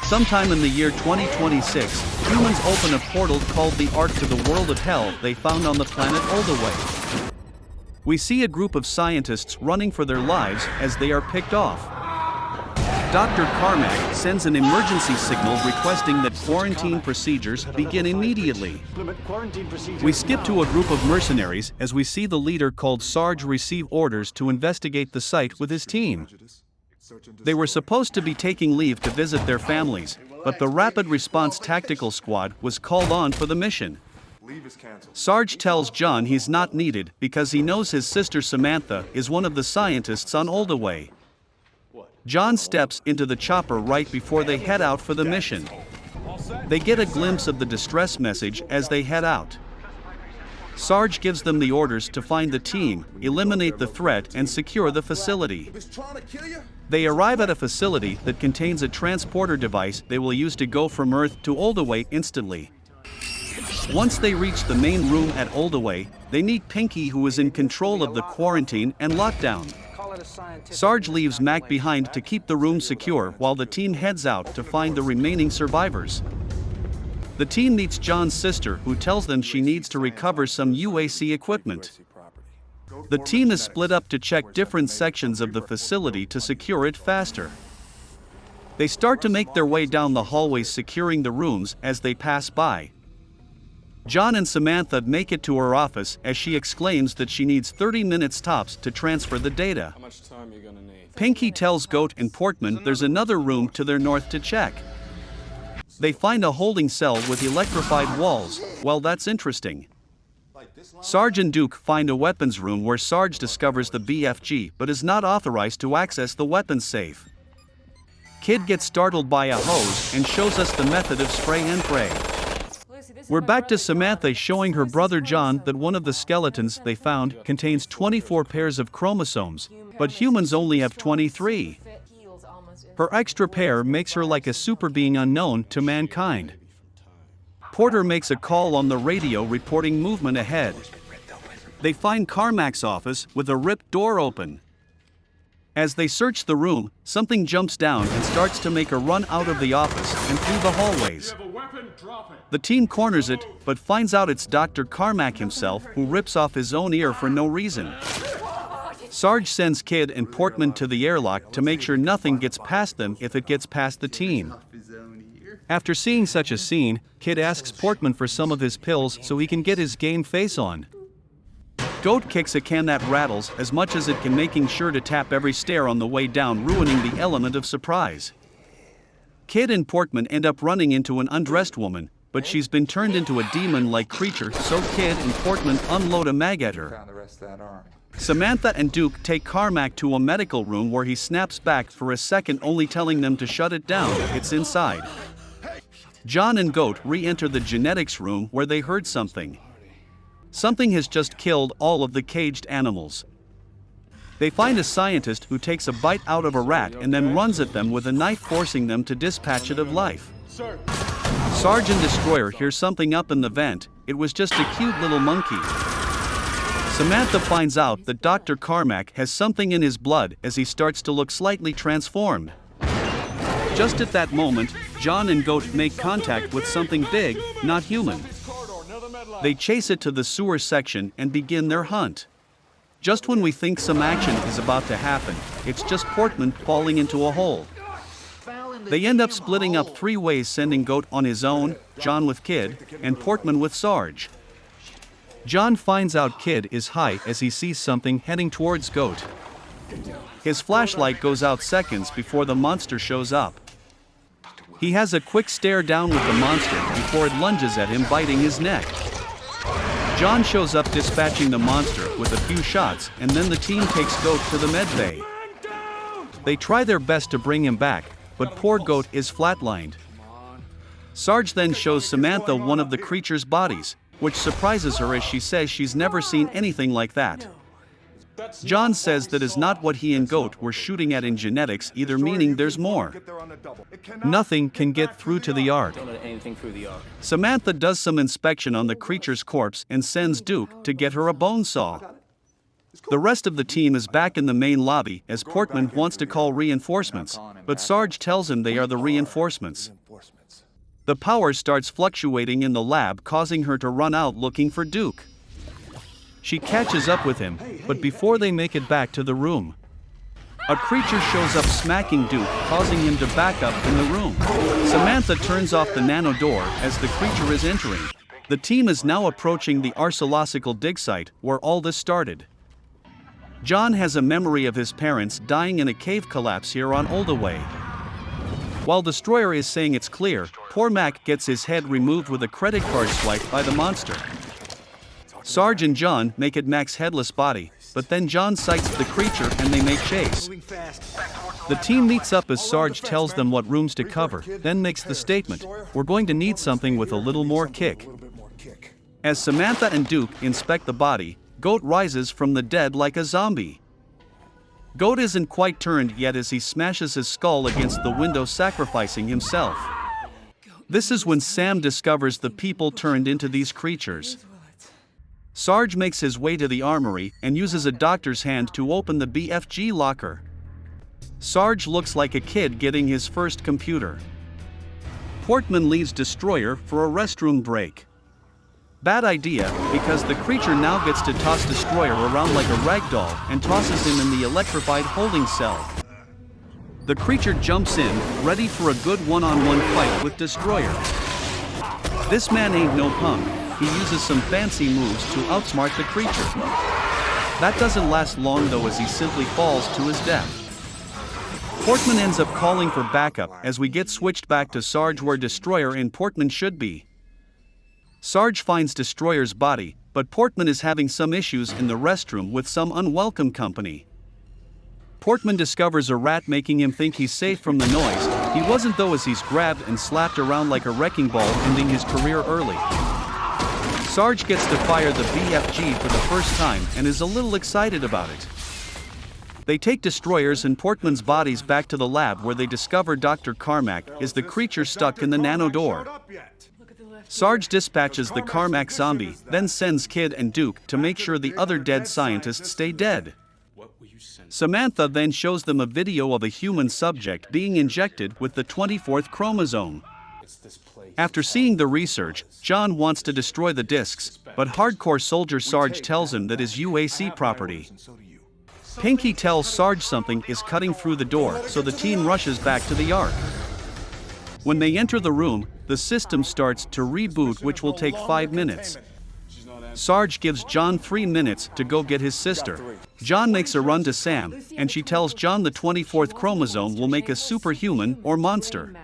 Sometime in the year 2026, humans open a portal called the Ark to the world of hell they found on the planet Oldaway. We see a group of scientists running for their lives as they are picked off. Dr. Carmack sends an emergency signal requesting that quarantine procedures begin immediately. We skip to a group of mercenaries as we see the leader called Sarge receive orders to investigate the site with his team. They were supposed to be taking leave to visit their families, but the Rapid Response Tactical Squad was called on for the mission. Sarge tells John he's not needed because he knows his sister Samantha is one of the scientists on Oldaway. John steps into the chopper right before they head out for the mission. They get a glimpse of the distress message as they head out. Sarge gives them the orders to find the team, eliminate the threat, and secure the facility. They arrive at a facility that contains a transporter device they will use to go from Earth to Oldaway instantly. Once they reach the main room at Oldaway, they meet Pinky, who is in control of the quarantine and lockdown. Sarge leaves Mac behind to keep the room secure while the team heads out to find the remaining survivors. The team meets John's sister, who tells them she needs to recover some UAC equipment. The team is split up to check different sections of the facility to secure it faster. They start to make their way down the hallways securing the rooms as they pass by. John and Samantha make it to her office as she exclaims that she needs 30 minutes tops to transfer the data. How much time are you gonna need? Pinky tells Goat and Portman there's another room to their north to check. They find a holding cell with electrified walls. Well, that's interesting. Sarge and Duke find a weapons room where Sarge discovers the BFG but is not authorized to access the weapons safe. Kid gets startled by a hose and shows us the method of spray and pray. We're back to Samantha showing her brother John that one of the skeletons they found contains 24 pairs of chromosomes, but humans only have 23. Her extra pair makes her like a super being unknown to mankind. Porter makes a call on the radio reporting movement ahead. They find Carmack's office with a ripped door open. As they search the room, something jumps down and starts to make a run out of the office and through the hallways. The team corners it, but finds out it's Dr. Carmack himself, who rips off his own ear for no reason. Sarge sends Kid and Portman to the airlock to make sure nothing gets past them if it gets past the team. After seeing such a scene, Kid asks Portman for some of his pills so he can get his game face on. Goat kicks a can that rattles as much as it can, making sure to tap every stair on the way down, ruining the element of surprise. Kid and Portman end up running into an undressed woman, but she's been turned into a demon-like creature, so Kid and Portman unload a mag at her. Samantha and Duke take Carmack to a medical room where he snaps back for a second, only telling them to shut it down, it's inside. John and Goat re-enter the genetics room where they heard something. Something has just killed all of the caged animals. They find a scientist who takes a bite out of a rat and then runs at them with a knife, forcing them to dispatch it of life. Sarge and Destroyer hear something up in the vent. It was just a cute little monkey. Samantha finds out that Dr. Carmack has something in his blood as he starts to look slightly transformed. Just at that moment, John and Goat make contact with something big, not human. They chase it to the sewer section and begin their hunt. Just when we think some action is about to happen, it's just Portman falling into a hole. They end up splitting up 3 ways, sending Goat on his own, John with Kid, and Portman with Sarge. John finds out Kid is high as he sees something heading towards Goat. His flashlight goes out seconds before the monster shows up. He has a quick stare down with the monster before it lunges at him, biting his neck. John shows up dispatching the monster with a few shots, and then the team takes Goat to the med bay. They try their best to bring him back, but poor Goat is flatlined. Sarge then shows Samantha one of the creature's bodies, which surprises her as she says she's never seen anything like that. John says that is not what he and Goat were shooting at in genetics either, meaning there's more. Nothing can get through to the Ark. Samantha does some inspection on the creature's corpse and sends Duke to get her a bone saw. The rest of the team is back in the main lobby as Portman wants to call reinforcements, but Sarge tells him they are the reinforcements. The power starts fluctuating in the lab, causing her to run out looking for Duke. She catches up with him, but before they make it back to the room, a creature shows up smacking Duke, causing him to back up in the room. Samantha turns off the nano door as the creature is entering. The team is now approaching the archaeological dig site where all this started. John has a memory of his parents dying in a cave collapse here on Oldaway. While Destroyer is saying it's clear, poor Mac gets his head removed with a credit card swipe by the monster. Sarge and John make it Mac's headless body, but then John sights the creature and they make chase. The team meets up as Sarge tells them what rooms to cover, then makes the statement, "We're going to need something with a little more kick." As Samantha and Duke inspect the body, Goat rises from the dead like a zombie. Goat isn't quite turned yet as he smashes his skull against the window, sacrificing himself. This is when Sam discovers the people turned into these creatures. Sarge makes his way to the armory and uses a doctor's hand to open the BFG locker. Sarge looks like a kid getting his first computer. Portman leaves Destroyer for a restroom break. Bad idea, because the creature now gets to toss Destroyer around like a ragdoll and tosses him in the electrified holding cell. The creature jumps in, ready for a good one-on-one fight with Destroyer. This man ain't no punk. He uses some fancy moves to outsmart the creature. That doesn't last long though, as he simply falls to his death. Portman ends up calling for backup as we get switched back to Sarge where Destroyer and Portman should be. Sarge finds Destroyer's body, but Portman is having some issues in the restroom with some unwelcome company. Portman discovers a rat, making him think he's safe from the noise. He wasn't though, as he's grabbed and slapped around like a wrecking ball, ending his career early. Sarge gets to fire the BFG for the first time and is a little excited about it. They take Destroyers and Portman's bodies back to the lab where they discover Dr. Carmack is the creature stuck in the nano door. Sarge dispatches the Carmack zombie, then sends Kid and Duke to make sure the other dead scientists stay dead. Samantha then shows them a video of a human subject being injected with the 24th chromosome. After seeing the research, John wants to destroy the discs, but hardcore soldier Sarge tells him that is UAC property. Pinky tells Sarge something is cutting through the door, so the team rushes back to the Ark. When they enter the room, the system starts to reboot, which will take 5 minutes. Sarge gives John 3 minutes to go get his sister. John makes a run to Sam, and she tells John the 24th chromosome will make a superhuman or monster.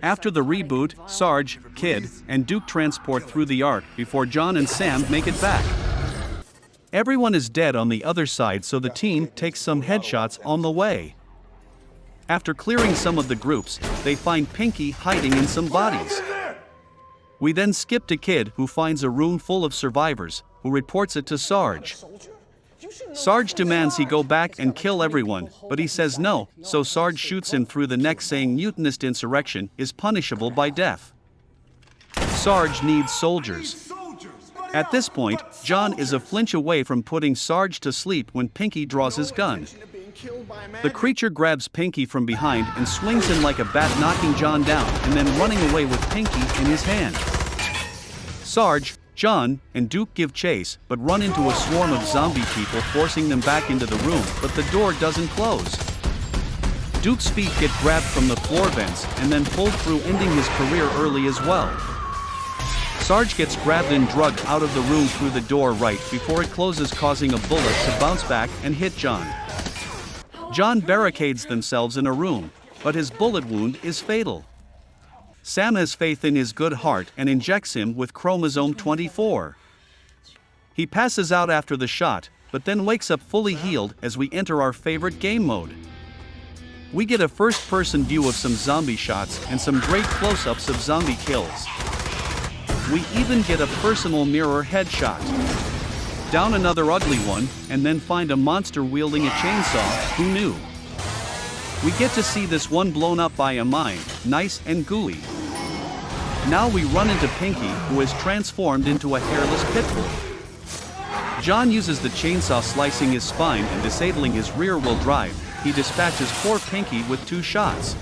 After the reboot, Sarge, Kid, and Duke transport through the Ark before John and Sam make it back. Everyone is dead on the other side, so the team takes some headshots on the way. After clearing some of the groups, they find Pinky hiding in some bodies. We then skip to Kid, who finds a room full of survivors, who reports it to Sarge. Sarge demands he go back and kill everyone, but he says no, so Sarge shoots him through the neck, saying mutinist insurrection is punishable by death. Sarge needs soldiers. At this point, John is a flinch away from putting Sarge to sleep when Pinky draws his gun. The creature grabs Pinky from behind and swings him like a bat, knocking John down and then running away with Pinky in his hand. Sarge, John, and Duke give chase, but run into a swarm of zombie people, forcing them back into the room, but the door doesn't close. Duke's feet get grabbed from the floor vents and then pulled through, ending his career early as well. Sarge gets grabbed and drugged out of the room through the door right before it closes, causing a bullet to bounce back and hit John. John barricades themselves in a room, but his bullet wound is fatal. Sam has faith in his good heart and injects him with chromosome 24. He passes out after the shot, but then wakes up fully healed as we enter our favorite game mode. We get a first-person view of some zombie shots and some great close-ups of zombie kills. We even get a personal mirror headshot. Down another ugly one, and then find a monster wielding a chainsaw. Who knew? We get to see this one blown up by a mine, nice and gooey. Now we run into Pinky, who is transformed into a hairless pitbull. John uses the chainsaw, slicing his spine and disabling his rear-wheel drive. He dispatches poor Pinky with 2 shots.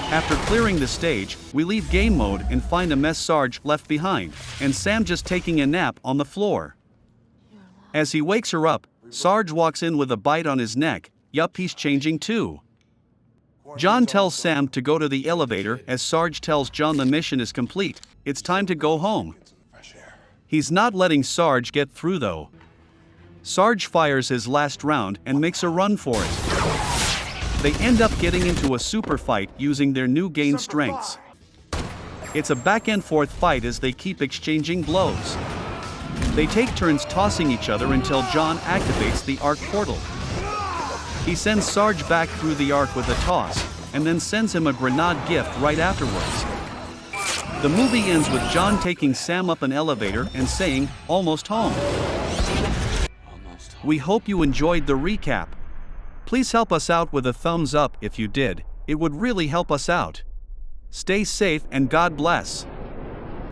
After clearing the stage, we leave game mode and find a mess Sarge left behind, and Sam just taking a nap on the floor. As he wakes her up, Sarge walks in with a bite on his neck. Yup, he's changing too. John tells Sam to go to the elevator as Sarge tells John the mission is complete. It's time to go home. He's not letting Sarge get through though. Sarge fires his last round and makes a run for it. They end up getting into a super fight using their new gained strengths. It's a back and forth fight as they keep exchanging blows. They take turns tossing each other until John activates the arc portal. He sends Sarge back through the arc with a toss, and then sends him a grenade gift right afterwards. The movie ends with John taking Sam up an elevator and saying, "Almost home." We hope you enjoyed the recap. Please help us out with a thumbs up if you did, it would really help us out. Stay safe and God bless.